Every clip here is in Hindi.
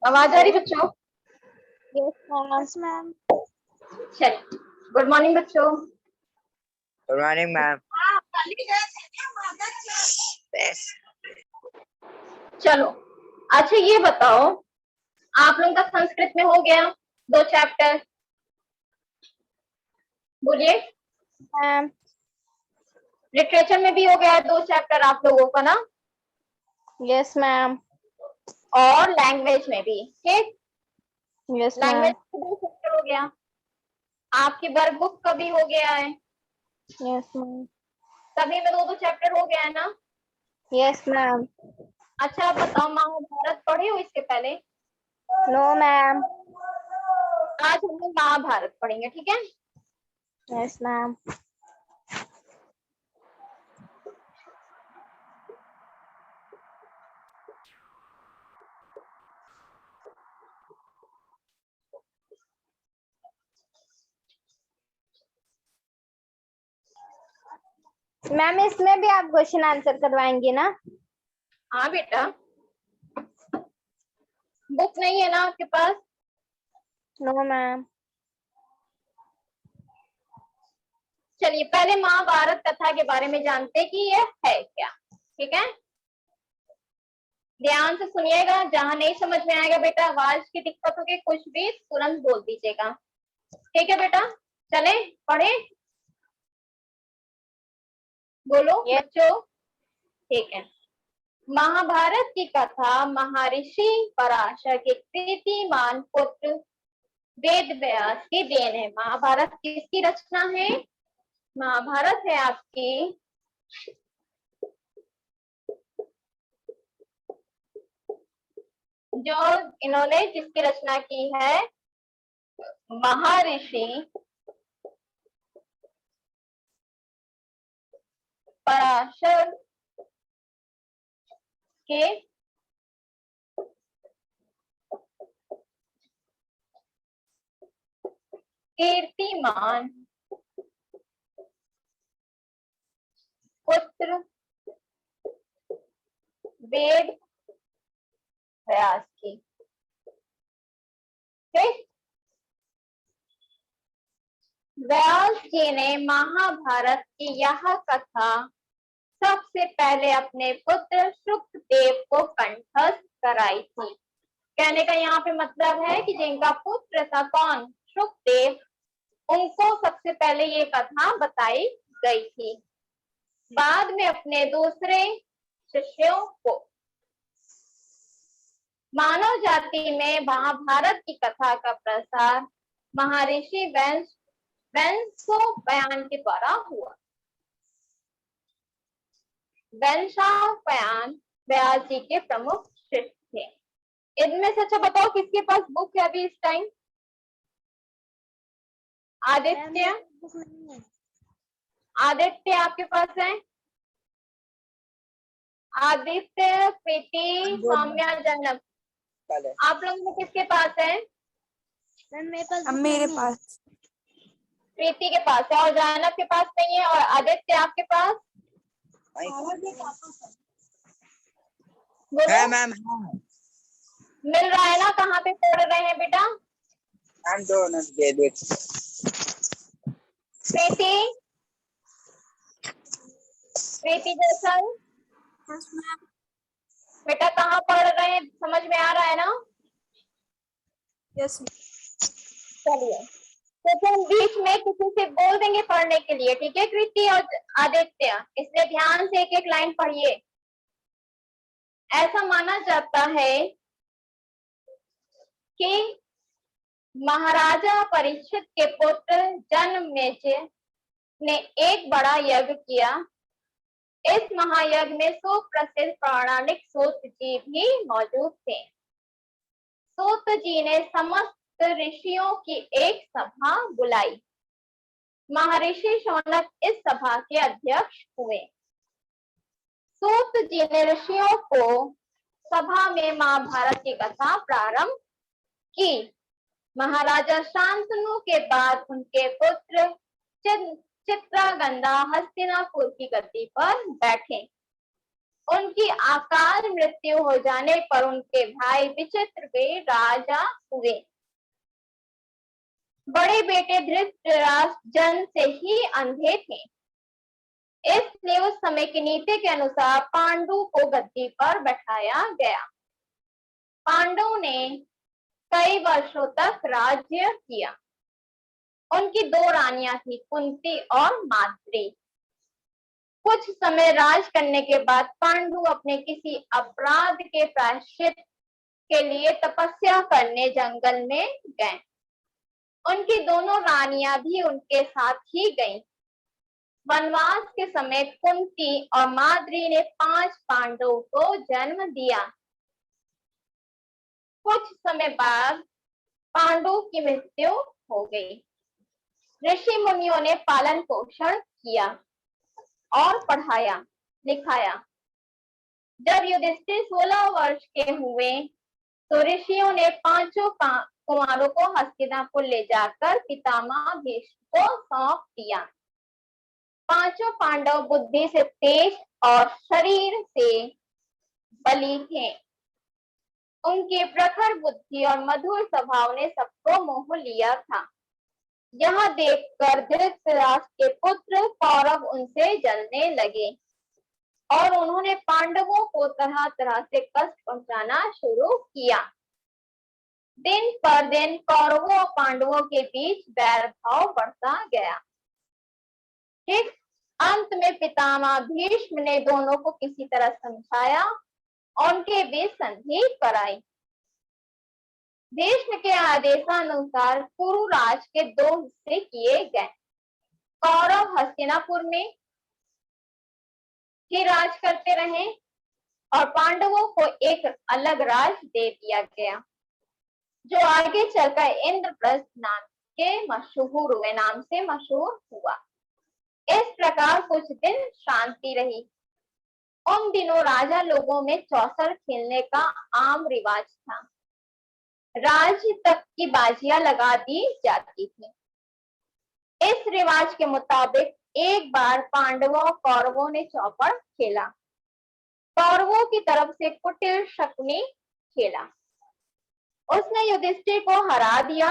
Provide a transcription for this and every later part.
आवाज आ रही बच्चों? Yes ma'am. चलिए, गुड मॉर्निंग बच्चों। Good morning ma'am. चलो, अच्छा ये बताओ, आप लोगों का संस्कृत में हो गया 2 चैप्टर? बोलिए। मैम लिटरेचर में भी हो गया 2 चैप्टर आप लोगों का ना? Yes ma'am. और लैंग्वेज में भी, ठीक? Yes language ma'am. में 2 चैप्टर हो गया। आपकी वर्क बुक का भी हो गया है। Yes ma'am. सभी में 2 चैप्टर हो गया है ना? Yes ma'am. अच्छा आप बताओ, महाभारत पढ़े हो इसके पहले? No ma'am. आज हम लोग महाभारत पढ़ेंगे, ठीक है? Yes ma'am. मैम इसमें भी आप क्वेश्चन आंसर करवाएंगे ना? हाँ बेटा। बुक नहीं है ना आपके पास? No ma'am. चलिए पहले महाभारत कथा के बारे में जानते हैं कि ये है क्या, ठीक है? ध्यान से सुनिएगा, जहां नहीं समझ में आएगा बेटा, आवाज की दिक्कत होगी, कुछ भी तुरंत बोल दीजिएगा, ठीक है बेटा? चले पढ़े, बोलो बच्चों। ठीक है। महाभारत की कथा महर्षि पराशर के कीर्तिमान पुत्र वेद व्यास की देन है। महाभारत किसकी रचना है? महाभारत है आपकी जो इन्होंने जिसकी रचना की है, महर्षि पराशर के कीर्तिमान पुत्र वेद व्यास की, ठीक? व्यास जी ने महाभारत की यह कथा सबसे पहले अपने पुत्र शुकदेव को कंठस्थ कराई थी। कहने का यहाँ पे मतलब है कि जिनका पुत्र था कौन? शुकदेव, उनको सबसे पहले ये कथा बताई गई थी। बाद में अपने दूसरे शिष्यों को। मानव जाति में महाभारत की कथा का प्रसार महर्षि वैशंपायन के द्वारा हुआ। वैशंपायन व्यास जी के प्रमुख शिष्य थे। इनमें से अच्छा बताओ किसके पास बुक है अभी इस टाइम? आदित्य, आदित्य आपके पास है? आदित्य, प्रीति, सौम्या, जन्नत, आप लोगों में किसके पास है? मेरे पास। प्रीति के पास है और जन्नत के पास नहीं है, और आदित्य आपके पास? है मैम। मिल रहा है ना? कहाँ पे पढ़ रहे हैं बेटा? मैम दोनों दे दे। प्रीति, प्रीति जैसा बेटा कहाँ पढ़ रहे हैं, समझ में आ रहा है ना? यस। चलिए, तो तुम बीच में किसी से बोल देंगे पढ़ने के लिए, ठीक है कृति और आदित्य? इसलिए ध्यान से एक एक लाइन पढ़िए। ऐसा माना जाता है कि महाराजा परीक्षित के पुत्र जन्मेजय ने एक बड़ा यज्ञ किया। इस महायज्ञ में सुप्रसिद्ध पौराणिक सूत जी भी मौजूद थे। सूत जी ने समस्त ऋषियों की एक सभा बुलाई। महर्षि शौनक इस सभा के अध्यक्ष हुए। सूत जी ने ऋषियों को सभा में महाभारत की कथा प्रारंभ की। महाराजा शांतनु के बाद उनके पुत्र चित्रागंधा हस्तिनापुर की गद्दी पर बैठे। उनकी अकाल मृत्यु हो जाने पर उनके भाई विचित्रवीर राजा हुए। बड़े बेटे धृतराष्ट्र जन्म से ही अंधे थे, इसलिए उस समय की नीति के अनुसार पांडु को गद्दी पर बैठाया गया। पांडवों ने कई वर्षों तक राज्य किया। उनकी दो रानियां थी, कुंती और माद्री। कुछ समय राज करने के बाद पांडु अपने किसी अपराध के प्रायश्चित के लिए तपस्या करने जंगल में गए। उनकी दोनों रानियां भी उनके साथ ही गईं। वनवास के समय कुंती और माद्री ने 5 पांडवों को जन्म दिया। कुछ समय बाद पांडवों की मृत्यु हो गई। ऋषि मुनियों ने पालन पोषण किया और पढ़ाया लिखाया। जब युधिष्ठिर 16 वर्ष के हुए तो ऋषियों ने 5 कुमारों को हस्तिनापुर ले जाकर पितामह भीष्म को सौंप दिया। 5 पांडव बुद्धि से तेज और शरीर से बली थे। उनकी प्रखर बुद्धि और मधुर स्वभाव ने सबको मोह लिया था। यह देखकर धृतराष्ट्र के पुत्र कौरव उनसे जलने लगे और उन्होंने पांडवों को तरह तरह से कष्ट पहुंचाना शुरू किया। दिन पर दिन कौरवों और पांडवों के बीच बैर भाव बढ़ता गया। ठीक अंत में पितामह भीष्म ने दोनों को किसी तरह समझाया और उनके बीच संधि कराई। भीष्म के आदेशानुसार कुरुराज के 2 हिस्से किए गए। कौरव हस्तिनापुर में ही राज करते रहे और पांडवों को एक अलग राज दे दिया गया, जो आगे चलकर इंद्रप्रस्थ नाम से मशहूर हुआ। इस प्रकार कुछ दिन शांति रही। उन दिनों राजा लोगों में चौसर खेलने का आम रिवाज था। राज्य तक की बाजियां लगा दी जाती थी। इस रिवाज के मुताबिक एक बार पांडवों और कौरवों ने चौपड़ खेला। कौरवों की तरफ से कुटिल शकुनी खेला। उसने युधिष्ठिर को हरा दिया।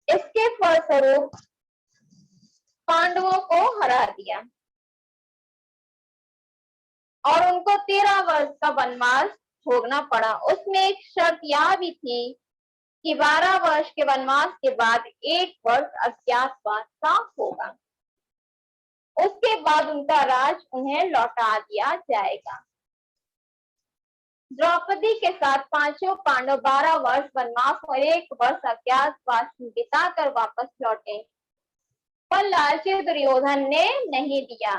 इसके फलस्वरूप पांडवों को हरा दिया और उनको 13 वर्ष का वनवास भोगना पड़ा। उसमें एक शर्त यह भी थी कि 12 वर्ष के वनवास के बाद 1 वर्ष अज्ञातवास का होगा। उसके बाद उनका राज उन्हें लौटा दिया जाएगा। द्रौपदी के साथ 5 पांडव 12 वर्ष वनवास और 1 वर्ष अज्ञातवास बिताकर वापस लौटे, पर लालची दुर्योधन ने नहीं दिया।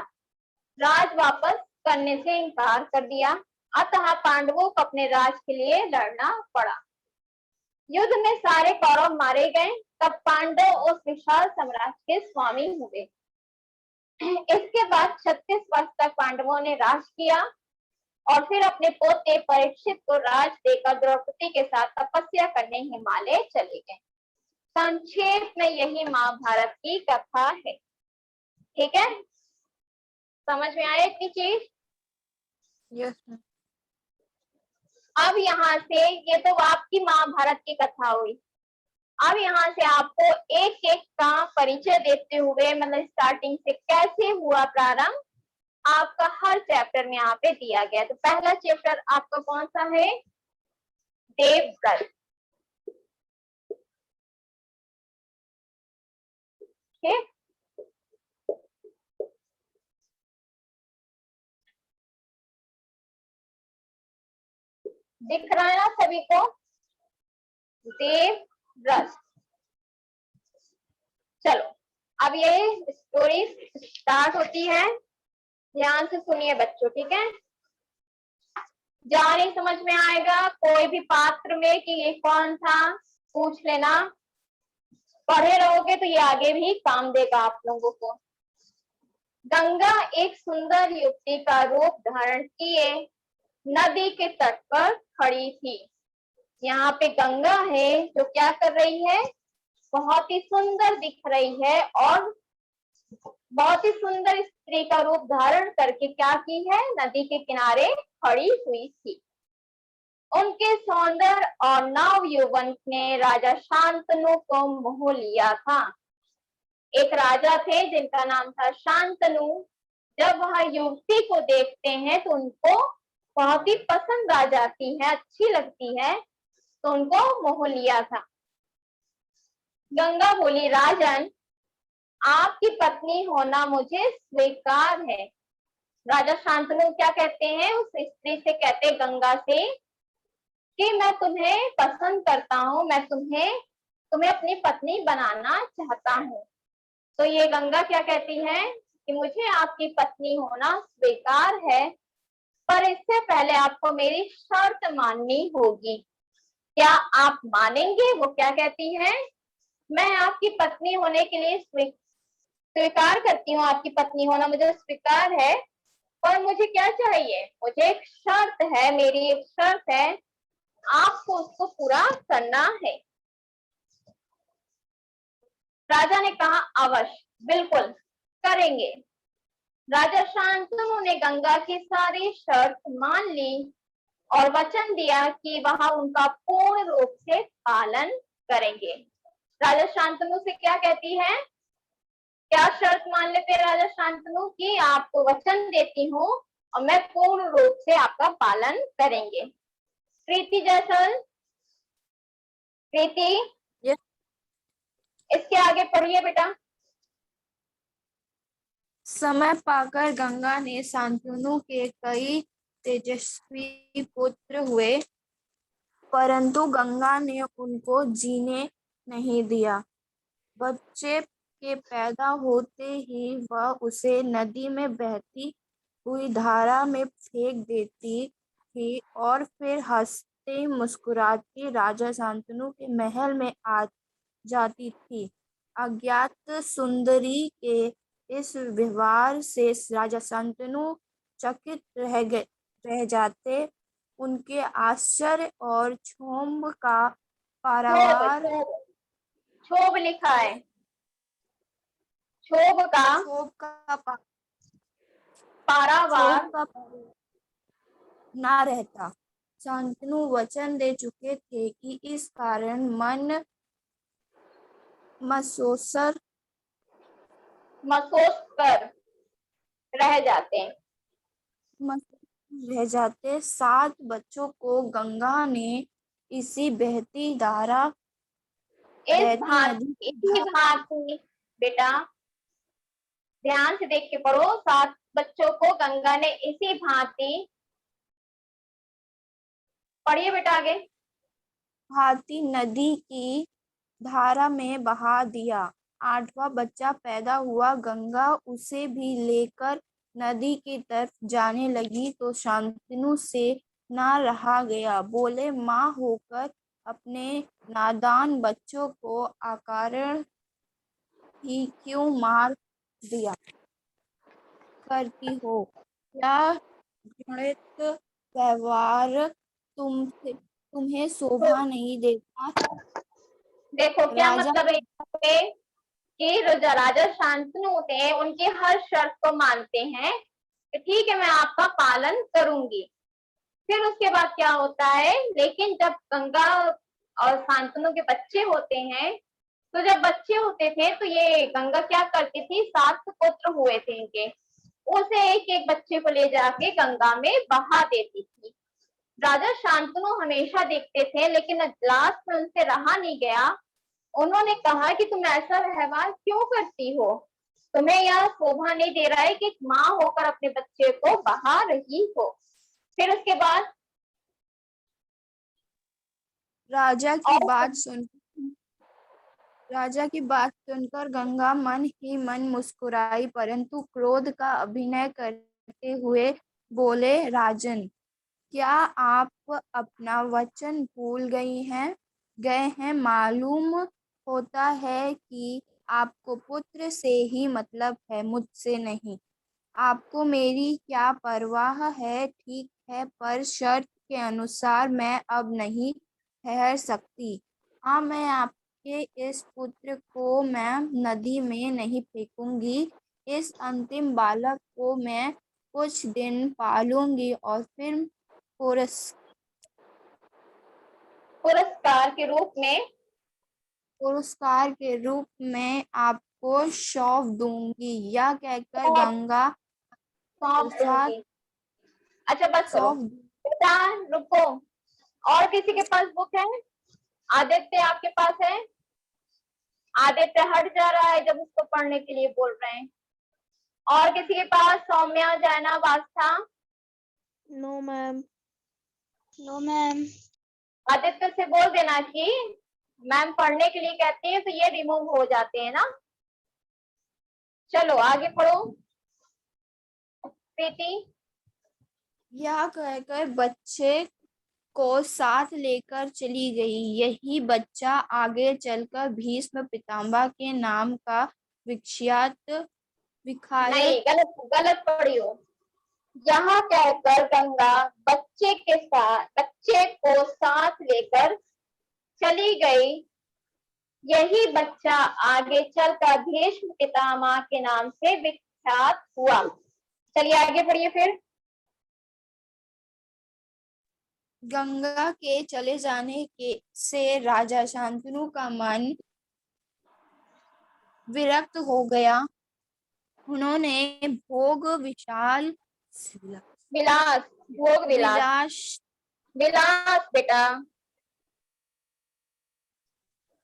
राज वापस करने से इनकार कर दिया। अतः पांडवों को अपने राज के लिए लड़ना पड़ा। युद्ध में सारे कौरव मारे गए। तब पांडव उस विशाल साम्राज्य के स्वामी हुए। इसके बाद 36 वर्ष तक पांडवों ने राज किया और फिर अपने पोते परीक्षित को राज देकर द्रौपदी के साथ तपस्या करने हिमालय चले गए। संक्षेप में यही महाभारत की कथा है। ठीक है, समझ में आया इतनी चीज? यस। अब यहाँ से ये तो आपकी महाभारत की कथा हुई। अब यहाँ से आपको एक एक का परिचय देते हुए, मतलब स्टार्टिंग से कैसे हुआ प्रारंभ, आपका हर चैप्टर में यहाँ पे दिया गया। तो पहला चैप्टर आपका कौन सा है? देवव्रत। ठीक, दिख रहा है ना सभी को? देवव्रत। चलो अब ये स्टोरी स्टार्ट होती है। ध्यान से सुनिए बच्चों, ठीक है? जहाँ नहीं समझ में आएगा कोई भी पात्र में कि ये कौन था, पूछ लेना। पढ़े रहोगे तो ये आगे भी काम देगा आप लोगों को। गंगा एक सुंदर युवती का रूप धारण किए नदी के तट पर खड़ी थी। यहाँ पे गंगा है जो क्या कर रही है? बहुत ही सुंदर दिख रही है और बहुत ही सुंदर स्त्री का रूप धारण करके क्या की है, नदी के किनारे खड़ी हुई थी। उनके सौंदर्य और नव यौवन ने राजा शांतनु को मोह लिया था। एक राजा थे जिनका नाम था शांतनु। जब वह युवती को देखते हैं तो उनको बहुत ही पसंद आ जाती है, अच्छी लगती है, तो उनको मोह लिया था। गंगा बोली, राजन, आपकी पत्नी होना मुझे स्वीकार है। राजा शांतनु क्या कहते हैं, उस स्त्री से कहते, गंगा से, कि मैं तुम्हें पसंद करता हूँ, मैं तुम्हें अपनी पत्नी बनाना चाहता हूँ। तो ये गंगा क्या कहती है कि मुझे आपकी पत्नी होना स्वीकार है, पर इससे पहले आपको मेरी शर्त माननी होगी। क्या आप मानेंगे? वो क्या कहती है, मैं आपकी पत्नी होने के लिए स्वीकार करती हूँ, आपकी पत्नी होना मुझे स्वीकार है, पर मुझे क्या चाहिए, मुझे एक शर्त है, मेरी एक शर्त है, आपको उसको पूरा करना है। राजा ने कहा, अवश्य, बिल्कुल करेंगे। राजा शांतनु ने गंगा की सारी शर्त मान ली और वचन दिया कि वह उनका पूर्ण रूप से पालन करेंगे। राजा शांतनु से क्या कहती है, क्या शर्त मान लेते राजा शांतनु की, आपको वचन देती हूँ और मैं पूर्ण रूप से आपका पालन करेंगे। प्रीति जैसल, प्रीति, Yes. इसके आगे पढ़िए बेटा। समय पाकर गंगा ने शांतनु के कई तेजस्वी पुत्र हुए, परंतु गंगा ने उनको जीने नहीं दिया। बच्चे के पैदा होते ही वह उसे नदी में बहती हुई धारा में फेंक देती थी और फिर हंसते मुस्कुराती राजा शांतनु के महल में आ जाती थी। अज्ञात सुंदरी के इस व्यवहार से राजा शांतनु चकित रह जाते। उनके आश्चर्य और क्षोभ का पारावार क्षोभ, क्षोभ लिखा है, क्षोभ का क्षोभ का पारावार ना रहता। शांतनु वचन दे चुके थे कि इस कारण मन मसोसर मसोस कर रह जाते हैं। रह जाते। 7 बच्चों को गंगा ने इसी बहती नदी इसी भांति बेटा ध्यान से देख के पढ़ो। 7 बच्चों को गंगा ने इसी भांति, पढ़िए बेटा आगे। भांति नदी की धारा में बहा दिया। 8वां बच्चा पैदा हुआ। गंगा उसे भी लेकर नदी की तरफ जाने लगी तो शांतनु से ना रहा गया। बोले, माँ होकर अपने नादान बच्चों को अकारण ही क्यों मार दिया करती हो? क्या घृणित व्यवहार तुम्हें तो शोभा नहीं देता? देखो क्या राजा मतलब है कि राजा शांतनु थे, उनकी हर शर्त को मानते हैं कि ठीक है मैं आपका पालन करूंगी। फिर उसके बाद क्या होता है, लेकिन जब गंगा और शांतनु के बच्चे होते हैं, तो जब बच्चे होते थे तो ये गंगा क्या करती थी, 7 पुत्र हुए थे इनके, उसे एक एक बच्चे को ले जाके गंगा में बहा देती थी। राजा शांतनु हमेशा देखते थे, लेकिन लास्ट में उनसे रहा नहीं गया। उन्होंने कहा कि तुम ऐसा व्यवहार क्यों करती हो, तुम्हें यह शोभा नहीं दे रहा है कि एक माँ होकर अपने बच्चे को बहा रही हो। फिर उसके बाद राजा की और बात सुन राजा की बात सुनकर गंगा मन ही मन मुस्कुराई, परंतु क्रोध का अभिनय करते हुए बोले, राजन, क्या आप अपना वचन भूल गए हैं? मालूम होता है कि आपको पुत्र से ही मतलब है, मुझसे नहीं। आपको मेरी क्या परवाह है? ठीक है, पर शर्त के अनुसार मैं अब नहीं ठहर सकती। हाँ, मैं आपके इस पुत्र को मैं नदी में नहीं फेंकूंगी। इस अंतिम बालक को मैं कुछ दिन पालूंगी और फिर पुरस पुरस्कार के रूप में पुरस्कार के रूप में आपको सौंप दूंगी। यह कहकर सौंप गंगा सौंप साथ दूंगी। अच्छा बस करो सौंप बेटा, रुको। और किसी के पास बुक है? आदित्य आपके पास है? आदित्य हट जा रहा है जब उसको पढ़ने के लिए बोल रहे हैं। और किसी के पास? Saumya, Zainab, Aastha? No ma'am. No ma'am. Aditya से बोल देना कि मैम पढ़ने के लिए कहती है तो ये रिमूव हो जाते हैं ना। चलो आगे पढ़ो प्रीति। यह कहकर बच्चे को साथ लेकर चली गई। यही बच्चा आगे चलकर भीष्म पितामह के नाम का विख्यात नहीं, गलत गलत पढ़ी हो। यहाँ कहकर गंगा बच्चे को साथ लेकर चली गई। यही बच्चा आगे चलकर भीष्म पितामह के नाम से विख्यात हुआ। चलिए आगे पढ़िए फिर। गंगा के चले जाने के से राजा शांतनु का मन विरक्त हो गया। उन्होंने भोग विलास, भोग विलास, विलास विलास बेटा,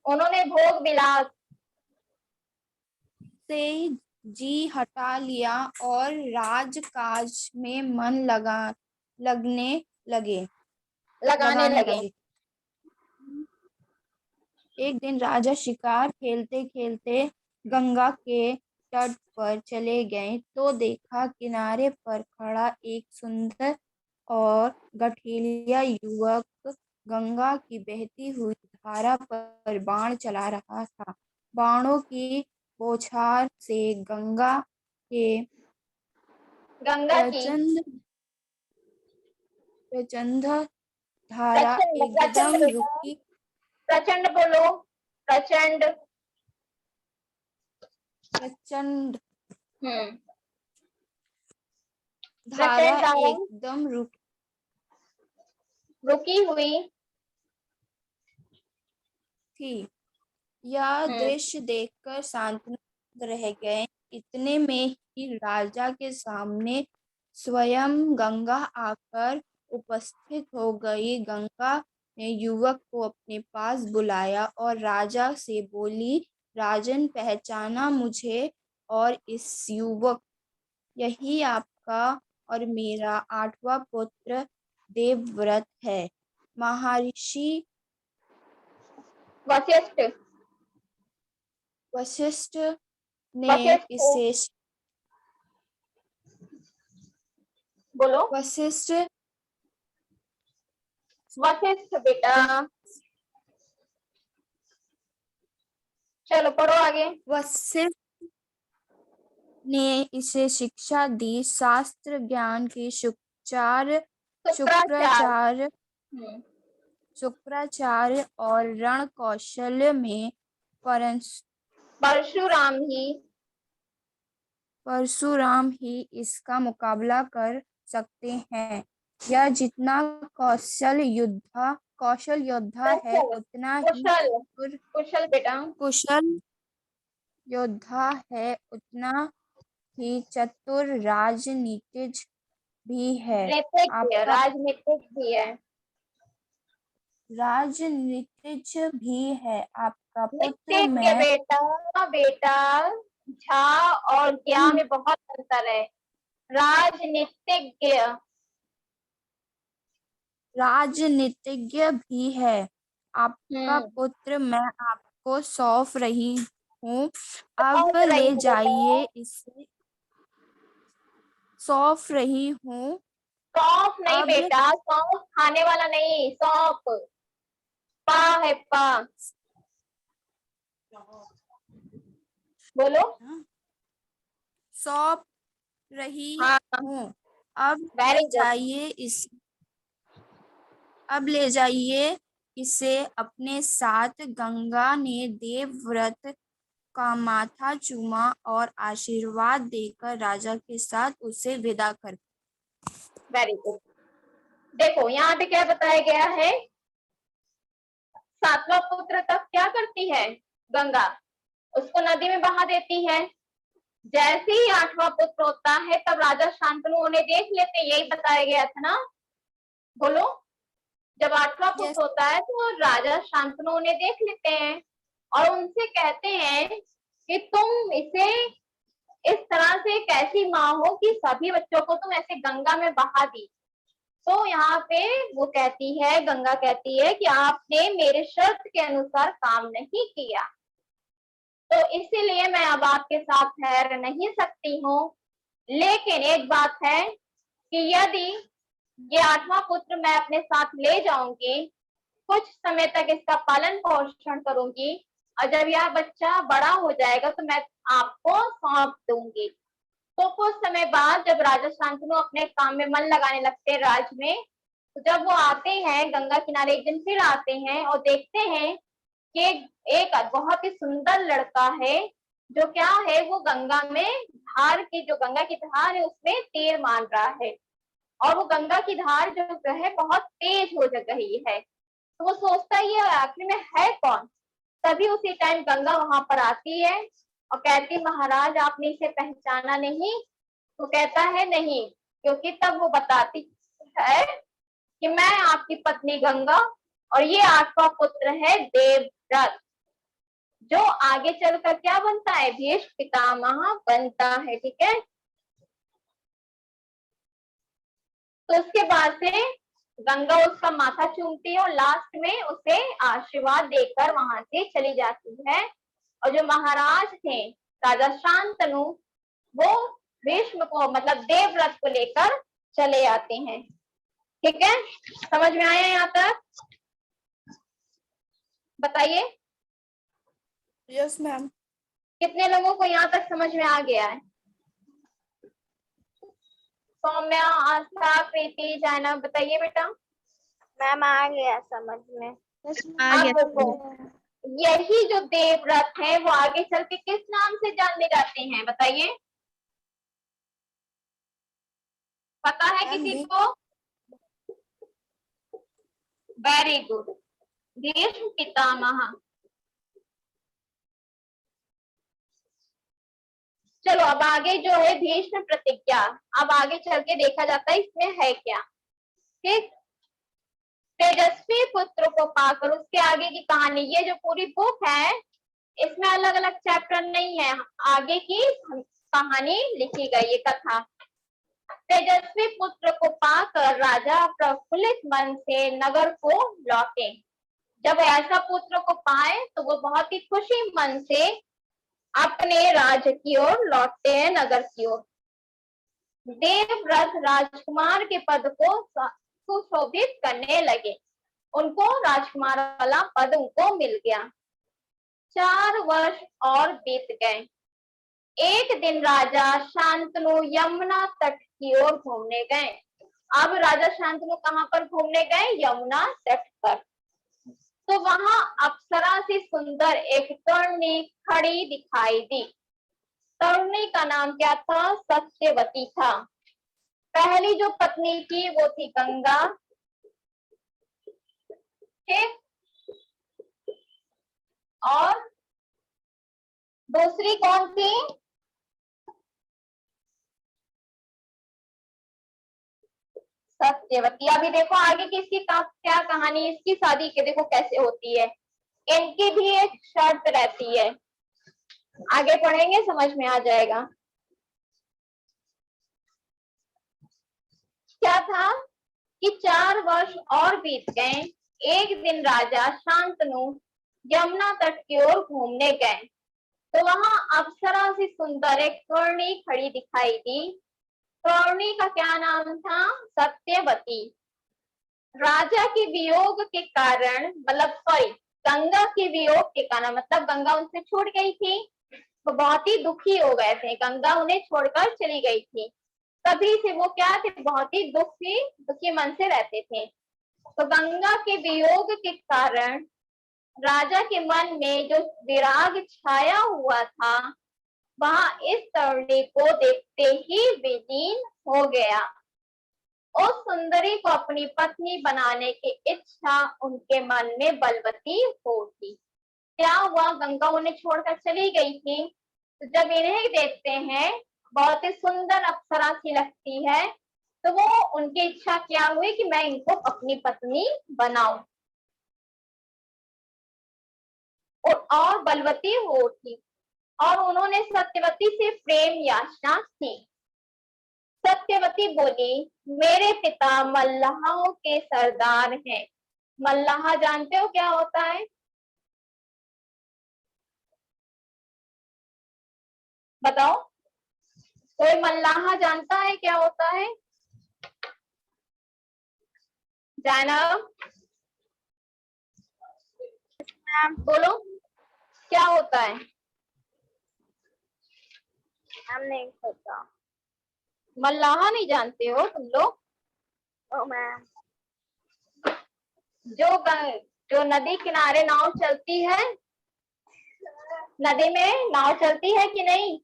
उन्होंने भोग विलास से जी हटा लिया और राजकाज में मन लगाने लगे। एक दिन राजा शिकार खेलते खेलते गंगा के तट पर चले गए तो देखा किनारे पर खड़ा एक सुंदर और गठीला युवक गंगा की बहती हुई धारा पर बाण चला रहा था। बाणों की बौछार से गंगा की प्रचंड धारा एकदम रुकी। प्रचंड बोलो, प्रचंड। प्रचंड हम्म, धारा प्रचंड धारा एकदम रुकी हुई थी। यह दृश्य देखकर शांतनु रह गए। इतने में ही राजा के सामने स्वयं गंगा आकर उपस्थित हो गई। गंगा ने युवक को अपने पास बुलाया और राजा से बोली, राजन, पहचाना मुझे और इस युवक? यही आपका और मेरा 8वां पुत्र देवव्रत है। महर्षि वशिष्ठ ने इसे बोलो, वशिष्ठ बेटा। चलो पढ़ो आगे। वशिष्ठ ने इसे शिक्षा दी। शास्त्र ज्ञान की शुक्राचार्य और रण कौशल में परशुराम ही इसका मुकाबला कर सकते हैं। यह जितना कौशल योद्धा है उतना ही कुशल बेटा, कुशल योद्धा है, उतना ही चतुर राजनीतिज्ञ भी है। आपका राजनीतिक भी है। राजनीतिज्ञ भी है। आपका पुत्र नित्य के बेटा झा और ज्ञा में बहुत अंतर है। राजनीतिज्ञ भी है। आपका पुत्र मैं आपको सौंप रही हूँ। अब ले जाइए इसे। सौंप रही हूँ। सौंप नहीं अब बेटा, सौंप खाने वाला नहीं, सौंप पा है, पा। बोलो। सौंप रही हूँ। अब वेरी ले गुड। जाइए इसे। अब ले जाइए इसे अपने साथ गंगा ने देवव्रत का माथा चूमा और आशीर्वाद देकर राजा के साथ उसे विदा कर। Very good. देखो यहाँ पे क्या बताया गया है, सातवां पुत्र तक क्या करती है गंगा, उसको नदी में बहा देती है। जैसे ही आठवां पुत्र होता है तब राजा शांतनु उन्हें देख लेते हैं, यही बताया गया था ना, बोलो। जब आठवां पुत्र होता है तो राजा शांतनु उन्हें देख लेते हैं और उनसे कहते हैं कि तुम इसे इस तरह से कैसी माँ हो कि सभी बच्चों को तुम ऐसे गंगा में बहा दी। तो यहाँ पे वो कहती है, गंगा कहती है कि आपने मेरे शर्त के अनुसार काम नहीं किया, तो इसीलिए मैं अब आपके साथ ठहर नहीं सकती हूँ। लेकिन एक बात है कि यदि ये आठवां पुत्र मैं अपने साथ ले जाऊंगी, कुछ समय तक इसका पालन पोषण करूंगी और जब यह बच्चा बड़ा हो जाएगा तो मैं आपको सौंप दूंगी। तो कुछ समय बाद जब राजा शांतनु अपने काम में मन लगाने लगते हैं राज में, तो जब वो आते हैं गंगा किनारे, एक दिन फिर आते हैं और देखते हैं कि एक बहुत ही सुंदर लड़का है जो क्या है, वो गंगा में धार की, जो गंगा की धार है उसमें तीर मार रहा है और वो गंगा की धार जो है बहुत तेज हो गई है। तो वो सोचता है ये आखिर में है कौन। तभी उसी टाइम गंगा वहां पर आती है और कहती, महाराज आपने इसे पहचाना नहीं? तो कहता है नहीं, क्योंकि तब वो बताती है कि मैं आपकी पत्नी गंगा और ये आठवां पुत्र है देवव्रत, जो आगे चलकर क्या बनता है, भीष्म पितामह बनता है। ठीक है, तो उसके बाद से गंगा उसका माथा चूमती है और लास्ट में उसे आशीर्वाद देकर वहां से चली जाती है। और जो महाराज थे राजा शांतनु, वो भीष्म को मतलब देवव्रत को लेकर चले आते हैं। ठीक है, समझ में आया यहाँ तक? बताइए यस मैम। कितने लोगों को यहाँ तक समझ में आ गया है? सौम्या, आस्था, प्रीति, जाना, बताइए बेटा। मैम आ गया समझ में। आप देखो, यही जो देवव्रत है वो आगे चल के किस नाम से जाने जाते हैं, बताइए, पता है किसी को? Very good, Bhishma Pitamah. चलो अब आगे जो है भीष्म प्रतिज्ञा, अब आगे चल के देखा जाता है इसमें है क्या। ठीक, तेजस्वी पुत्र को पाकर उसके आगे की कहानी, ये जो पूरी बुक है इसमें अलग अलग चैप्टर नहीं है, आगे की कहानी लिखी गई है, कथा। तेजस्वी पुत्र को पाकर राजा प्रफुल्लित मन से नगर को लौटे। जब ऐसा पुत्र को पाए तो वो बहुत ही खुशी मन से अपने राज्य की ओर लौटते हैं, नगर की ओर। देवव्रत राजकुमार के पद को सुशोभित करने लगे, उनको राजकुमार वाला पद उनको मिल गया। 4 वर्ष और बीत गए। एक दिन राजा शांतनु यमुना तट की ओर घूमने गए। अब राजा शांतनु कहाँ पर घूमने गए? यमुना तट पर। तो वहां अप्सरा से सुंदर एक तरुणी खड़ी दिखाई दी। तरुणी का नाम क्या था? सत्यवती था। पहली जो पत्नी थी वो थी गंगा, ठीक, और दूसरी कौन थी? सत्यवती। अभी देखो आगे की इसकी क्या कहानी, इसकी शादी के देखो कैसे होती है। इनकी भी एक शर्त रहती है, आगे पढ़ेंगे समझ में आ जाएगा। क्या था कि 4 वर्ष और बीत गए। एक दिन राजा शांतनु यमुना तट की ओर घूमने गए तो वहां अप्सरा से सुंदर एक तरुणी खड़ी दिखाई दी। तरुणी का क्या नाम था? सत्यवती। राजा के वियोग के कारण, मतलब सॉरी, गंगा के वियोग के कारण, मतलब गंगा उनसे छूट गई थी तो बहुत ही दुखी हो गए थे, गंगा उन्हें छोड़कर चली गई थी। तभी से वो क्या थे, बहुत ही दुखी मन से रहते थे। तो गंगा के वियोग के कारण राजा के मन में जो विराग छाया हुआ था वह इस तरुणी को देखते ही विलीन हो गया। उस सुंदरी को अपनी पत्नी बनाने की इच्छा उनके मन में बलवती हो उठी। क्या हुआ, गंगा उन्हें छोड़कर चली गई थी, तो जब इन्हें देखते हैं बहुत ही सुंदर अप्सरा सी लगती है, तो वो उनकी इच्छा क्या हुई कि मैं इनको अपनी पत्नी बनाऊं और बलवती हो उठी और उन्होंने सत्यवती से प्रेम याचना की। सत्यवती बोली, मेरे पिता मल्लाहों के सरदार हैं। मल्लाह जानते हो क्या होता है? बताओ, कोई मल्लाह जानता है क्या होता है? जैनब बोलो, क्या होता है? मैम नहीं पता। मल्लाह नहीं जानते हो तुम लोग? ओ मैम। जो नदी किनारे नाव चलती है, नदी में नाव चलती है कि नहीं?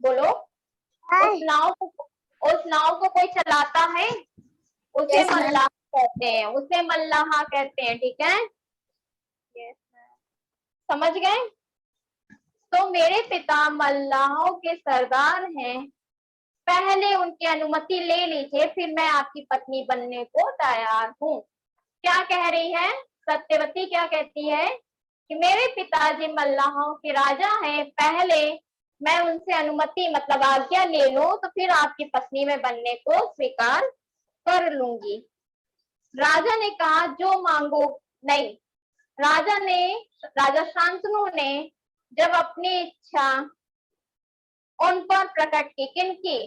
बोलो, उस नाव को कोई चलाता है, उसे Yes, ma'am. मल्लाह कहते हैं, उसे मल्लाह कहते हैं। ठीक है, यस मैम। समझ गए? तो मेरे पिता मल्लाहों के सरदार हैं, पहले उनकी अनुमति ले लीजिए, फिर मैं आपकी पत्नी बनने को तैयार हूँ। क्या कह रही है सत्यवती? क्या कहती है कि मेरे पिताजी मल्लाहों के राजा हैं, पहले मैं उनसे अनुमति मतलब आज्ञा ले लूं तो फिर आपकी पत्नी में बनने को स्वीकार कर लूंगी। राजा ने कहा जो मांगो। नहीं, राजा शांतनु ने जब अपनी इच्छा उन पर प्रकट की, किन की?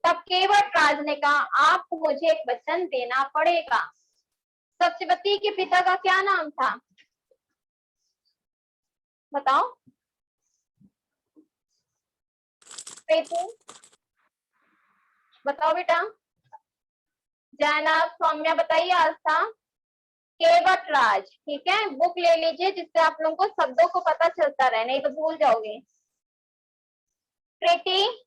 तब केवट राज ने कहा आपको मुझे एक वचन देना पड़ेगा। सत्यवती के पिता का क्या नाम था, बताओ? प्रीति बताओ बेटा। जैनब, सौम्या बताइए। आस्था, केवट राज। ठीक है, बुक ले लीजिए जिससे आप लोगों को शब्दों को पता चलता रहे, नहीं तो भूल जाओगे। प्रीति,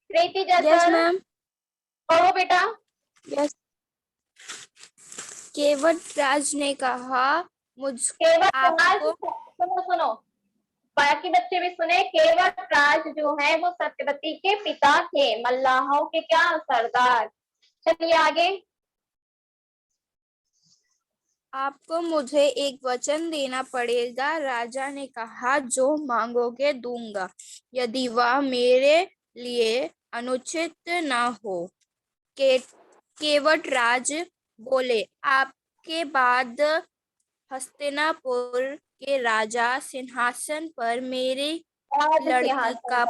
प्रीति Yes, जैसा ma'am. पढ़ो बेटा। Yes. केवट राज ने कहा मुझ केवट राज, आपको सुनो सुनो, बाकी बच्चे भी सुने। केवट राज जो है वो सत्यवती के पिता थे, मल्लाहों के क्या सरदार। चलिए आगे। आपको मुझे एक वचन देना पड़ेगा। राजा ने कहा जो मांगोगे दूंगा, यदि वह मेरे लिए अनुचित न हो। केवट राज बोले, आपके बाद हस्तिनापुर के राजा सिंहासन पर मेरी लड़की का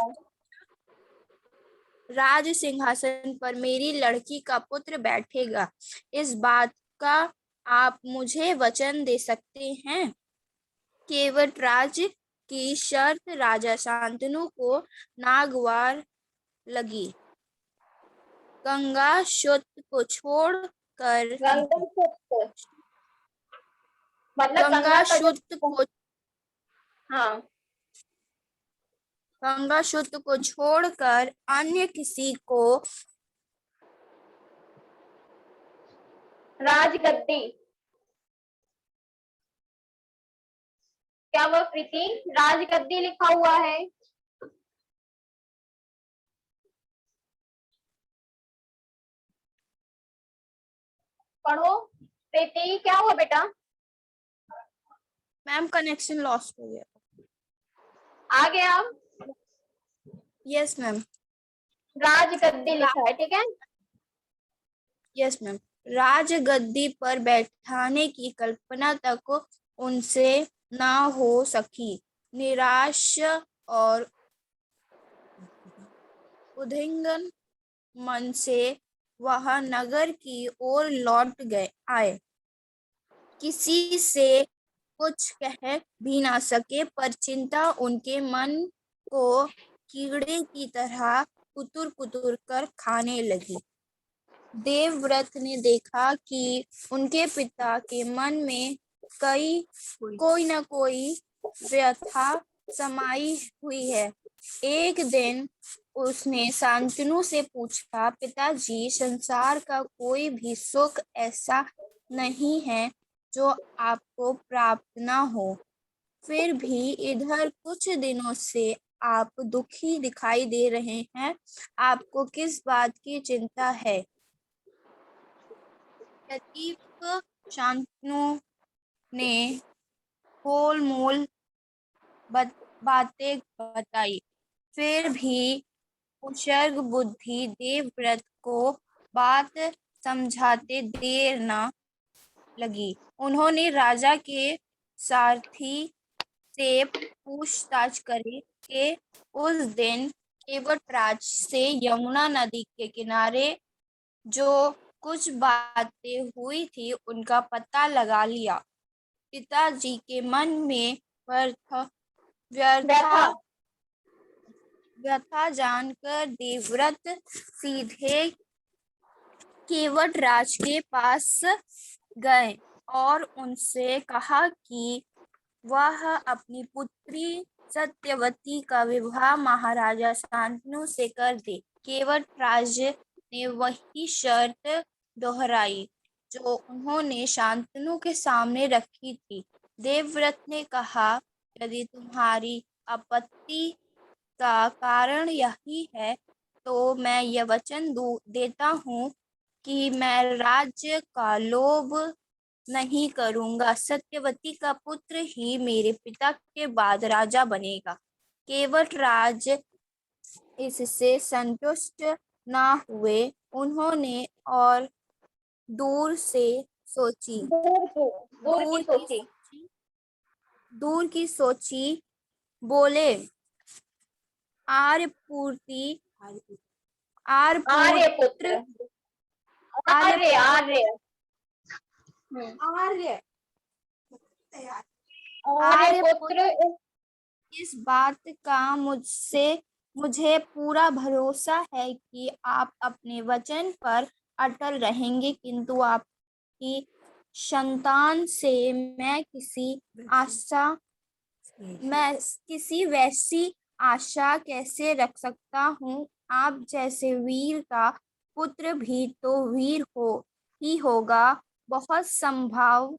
राज सिंहासन पर मेरी लड़की का पुत्र बैठेगा। इस बात का आप मुझे वचन दे सकते हैं? केवट राज की शर्त राजा शांतनु को नागवार लगी। गंगा शुद्ध को छोड़कर मतलब गंगा का जो, शुद्ध को हाँ, गंगा शुद्ध को छोड़कर अन्य किसी को राजगद्दी। क्या वो प्रीति राजगद्दी लिखा हुआ है? पढ़ो। प्रीति क्या हुआ बेटा? मैम कनेक्शन लॉस्ट हो गया। आ गया अब? Yes ma'am. राजगद्दी लिखा है, ठीक है। Yes ma'am. राजगद्दी पर बैठाने की कल्पना तक उनसे ना हो सकी। निराश और उद्विग्न मन से वह नगर की ओर लौट आए। किसी से कुछ कह भी ना सके, पर चिंता उनके मन को कीड़े की तरह कुतुर कुतुर कर खाने लगी। देवव्रत ने देखा कि उनके पिता के मन में कोई न कोई व्यथा समाई हुई है। एक दिन उसने शांतनु से पूछा, पिताजी, संसार का कोई भी सुख ऐसा नहीं है जो आपको प्राप्त न हो, फिर भी इधर कुछ दिनों से आप दुखी दिखाई दे रहे हैं, आपको किस बात की चिंता है? लतीफ शांतनु ने गोलमोल बातें बताई, फिर भी कुशर्ग बुद्धि देवव्रत को बात समझाते देर न लगी। उन्होंने राजा के सारथी से पूछताछ करी कि उस दिन केवटराज से यमुना नदी के किनारे जो कुछ बातें हुई थी उनका पता लगा लिया। पिताजी के मन में व्यथा जानकर देवव्रत सीधे केवटराज के पास गए और उनसे कहा कि वह अपनी पुत्री सत्यवती का विवाह महाराजा शांतनु से कर दे। केवटराज ने वही शर्त दोहराई जो उन्होंने शांतनु के सामने रखी थी। देवव्रत ने कहा, यदि तुम्हारी आपत्ति का कारण यही है तो मैं यह वचन देता हूँ कि मैं राज्य का लोभ नहीं करूंगा। सत्यवती का पुत्र ही मेरे पिता के बाद राजा बनेगा। केवटराज इससे संतुष्ट ना हुए। उन्होंने और दूर की सोची बोले, आर्यपुत्र आर्यपुत्र आर्य आर्यपुत्र इस बात का मुझे पूरा भरोसा है कि आप अपने वचन पर अटल रहेंगे, किंतु आपकी संतान से मैं किसी वैसी आशा कैसे रख सकता हूँ? आप जैसे वीर का पुत्र भी तो वीर ही होगा। बहुत संभव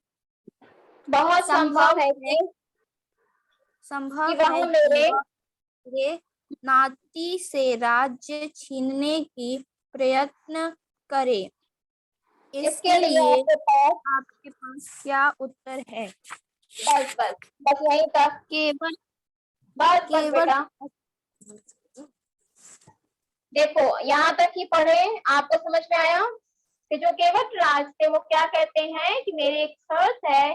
है कि वह मेरे नाती से राज्य छीनने की प्रयत्न करे। इसके लिए आपके पास क्या उत्तर है? बस यहीं तक। बस बेटा, देखो यहाँ तक ही पढ़े, आपको समझ में आया कि जो केवटराज थे वो क्या कहते हैं कि मेरी एक शर्त है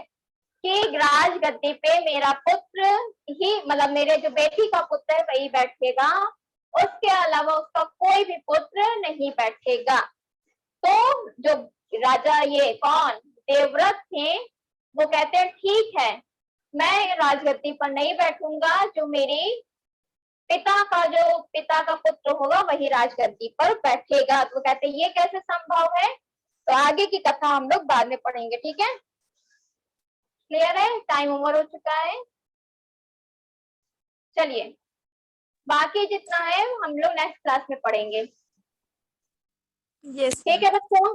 कि राजगद्दी पे मेरा पुत्र ही, मतलब मेरे जो बेटी का पुत्र है वही बैठेगा, उसके अलावा उसका कोई भी पुत्र नहीं बैठेगा। तो जो राजा, ये कौन, देवव्रत थे, वो कहते हैं ठीक है, मैं राजगद्दी पर नहीं बैठूंगा, जो मेरी पिता का पुत्र होगा वही राजगद्दी पर बैठेगा। तो कहते हैं ये कैसे संभव है? तो आगे की कथा हम लोग बाद में पढ़ेंगे, ठीक है? क्लियर है? टाइम ओवर हो चुका है। चलिए, बाकी जितना है हम लोग नेक्स्ट क्लास में पढ़ेंगे। ठीक है बच्चों,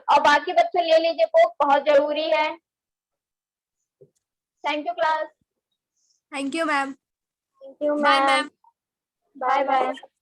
और बाकी बच्चों ले लीजिए बुक, बहुत जरूरी है। Thank you class. Thank you ma'am. Thank you, bye ma'am. Ma'am. Bye bye.